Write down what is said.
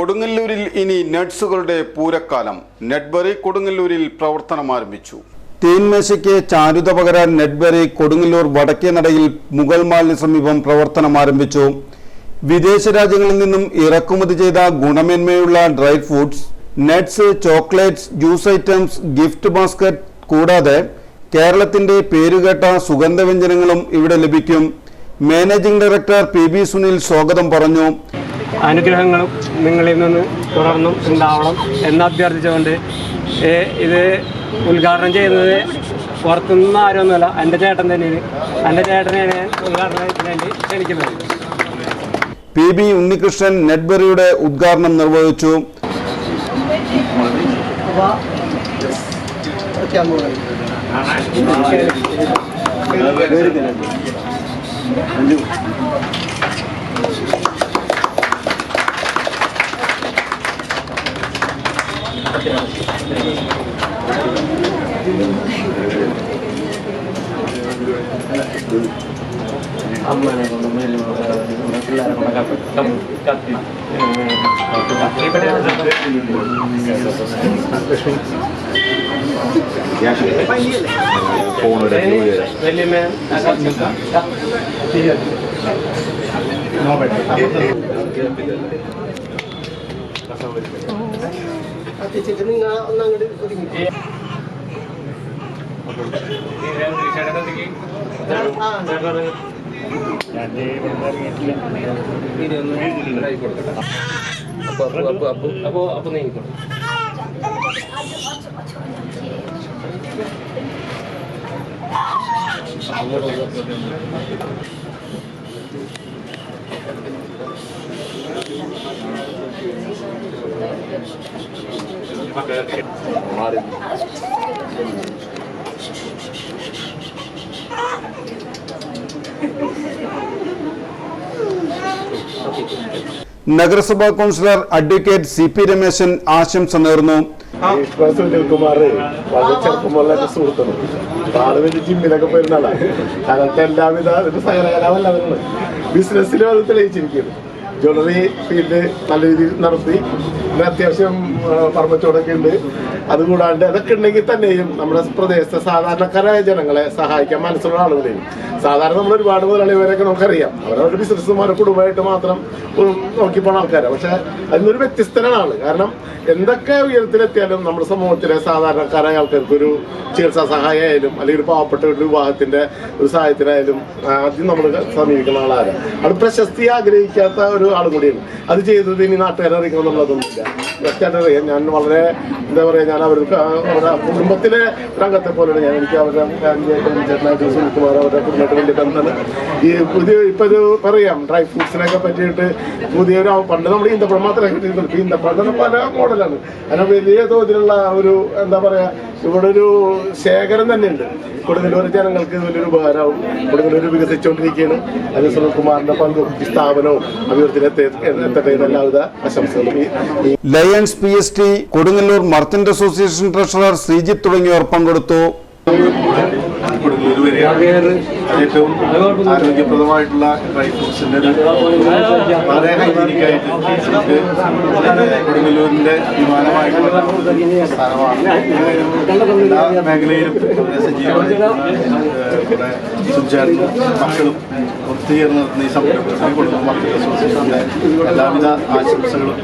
കൊടുങ്ങല്ലൂരിൽ ഇനി നട്സുകളുടെ പൂരക്കാലം. നെറ്റ്ബറി കൊടുങ്ങല്ലൂരിൽ പ്രവർത്തനം ആരംഭിച്ചു. തീൻമേശയ്ക്ക് ചാരുത പകരാൻ നെറ്റ്ബറി കൊടുങ്ങല്ലൂർ വടക്കേനടയിൽ മുഗൾ മാളിന് സമീപം പ്രവർത്തനം ആരംഭിച്ചു. വിദേശ രാജ്യങ്ങളിൽ നിന്നും ഇറക്കുമതി ചെയ്ത ഗുണമേന്മയുള്ള dry fruits, nuts, chocolates, juice items, gift basket കൂടാതെ കേരളത്തിന്റെ പേരുകേട്ട സുഗന്ധവ്യഞ്ജനങ്ങളും ഇവിടെ ലഭിക്കും. മാനേജിംഗ് ഡയറക്ടർ PB സുനിൽ സ്വാഗതം പറഞ്ഞു. അനുഗ്രഹങ്ങളും നിങ്ങളിൽ നിന്ന് തുടർന്നും ഉണ്ടാവണം എന്നഭ്യർത്ഥിച്ചുകൊണ്ട് ഇത് ഉദ്ഘാടനം ചെയ്യുന്നത് പുറത്തുനിന്ന് ആരൊന്നുമല്ല, എൻ്റെ ചേട്ടൻ തന്നെയാണ്. എൻ്റെ ചേട്ടനെ ഞാൻ ഉദ്ഘാടനത്തിന് വേണ്ടി ക്ഷണിക്കുന്നത്. PB ഉണ്ണികൃഷ്ണൻ നെറ്റ്ബറിയുടെ ഉദ്ഘാടനം നിർവഹിച്ചു. അപ്പൊ നീങ്ങിക്കോട്ടെ. നഗരസഭാ കൗൺസിലർ അഡ്വക്കേറ്റ് CP രമേശൻ ആശംസ നേർന്നു. സുനിൽകുമാർ വളരെ ചെറുപ്പമുള്ള സുഹൃത്തും ആള് വലിയ ജിമ്മിലൊക്കെ പോയിരുന്ന ആളാണ്. കാലത്തെ എല്ലാവിധ സകലകലാവല്ലവരാണ്. ബിസിനസ്സിലും അത് തെളിയിച്ചിരിക്കുന്നു. ജ്വല്ലറി ഫീൽഡ് നല്ല രീതിയിൽ നടത്തി. അത്യാവശ്യം പറമ്പച്ചോടൊക്കെ ഉണ്ട്. അതുകൂടാണ്ട് അതൊക്കെ ഉണ്ടെങ്കിൽ തന്നെയും നമ്മുടെ പ്രദേശത്തെ സാധാരണക്കാരായ ജനങ്ങളെ സഹായിക്കാൻ മനസ്സിലുള്ള ആളുകളെയും സാധാരണ നമ്മൾ ഒരുപാട് മുതലാളിവരെയൊക്കെ നമുക്കറിയാം. അവരവരുടെ ബിസിനസ്സുമാരെ കുടുംബമായിട്ട് മാത്രം നോക്കി പോണ ആൾക്കാരാണ്. പക്ഷെ അതിനൊരു വ്യത്യസ്തനാണ് ആള്. കാരണം എന്തൊക്കെ ഉയരത്തിലെത്തിയാലും നമ്മുടെ സമൂഹത്തിലെ സാധാരണക്കാരായ ആൾക്കാർക്ക് ഒരു ചികിത്സാ സഹായമായാലും അല്ലെങ്കിൽ ഒരു പാവപ്പെട്ട ഒരു വിവാഹത്തിന്റെ ഒരു സഹായത്തിനായാലും ആദ്യം നമ്മൾ സമീപിക്കുന്ന ആളാണ്. അത് പ്രശസ്തി ആഗ്രഹിക്കാത്ത ഒരു ആൾ കൂടിയാണ്. അത് ചെയ്തത് ഇനി നാട്ടുകാരെ അറിയിക്കണം എന്നുള്ളതൊന്നുമില്ല. വ്യക്തമായിട്ട് അറിയാം. ഞാൻ വളരെ എന്താ പറയുക, ഞാൻ അവരുടെ കുടുംബത്തിലെ രംഗത്തെ പോലെയാണ്. ഞാൻ എനിക്ക് അവരുടെ ചേട്ടനായിട്ട് സുനിൽകുമാർ അവരുടെ കുടുംബമായിട്ട് വലിയ ബന്ധമാണ്. ഈ പുതിയ ഇപ്പൊ ഇത് പറയാം ഡ്രൈ ഫ്രൂട്ട്സിനൊക്കെ പറ്റിയിട്ട് പുതിയൊരു പണ്ട് നമ്മുടെ ഈന്തപ്പഴം മാത്രമേ കിട്ടിയിട്ടുള്ളൂ. ഇപ്പൊ ഈന്തപ്പഴം തന്നെ പല മോഡലാണ്. അങ്ങനെ വലിയ തോതിലുള്ള ഒരു എന്താ പറയാ ഇവിടെ ഒരു ശേഖരം തന്നെയുണ്ട്. കൊടുങ്ങല്ലൂർ ജനങ്ങൾക്ക് വലിയൊരു ഉപകാരമാവും. കൊടുങ്ങല്ലൂർ വികസിച്ചുകൊണ്ടിരിക്കുകയാണ്. അത് സുനിൽകുമാറിന്റെ പങ്കും സ്ഥാപനവും അഭിവൃദ്ധിയിലെത്തട്ടെ എല്ലാവിധ ആശംസകളും. Lions PST Kodungallur merchant association treasurer Sreejith തുടങ്ങിയവർ പങ്കെടുത്തു. ഏറ്റവും ആരോഗ്യപ്രദമായിട്ടുള്ള ഡ്രൈ ഫ്രൂട്ട്സിന്റെ വളരെ ഹൈജീനിക്കായിട്ട് നമുക്ക് കൊടുങ്ങല്ലൂരിന്റെ അഭിമാനമായിട്ടുള്ള സ്ഥലമാണ്. എല്ലാ മേഖലയിലും വളരെ സജീവമായിട്ടുള്ള സുചാരും മക്കളും ഒത്തുചേർന്ന് നടത്തുന്ന ഈ സംരംഭത്തിന് കൊടുക്കുന്ന മർച്ചന്റ് അസോസിയേഷന്റെ എല്ലാവിധ ആശംസകളും.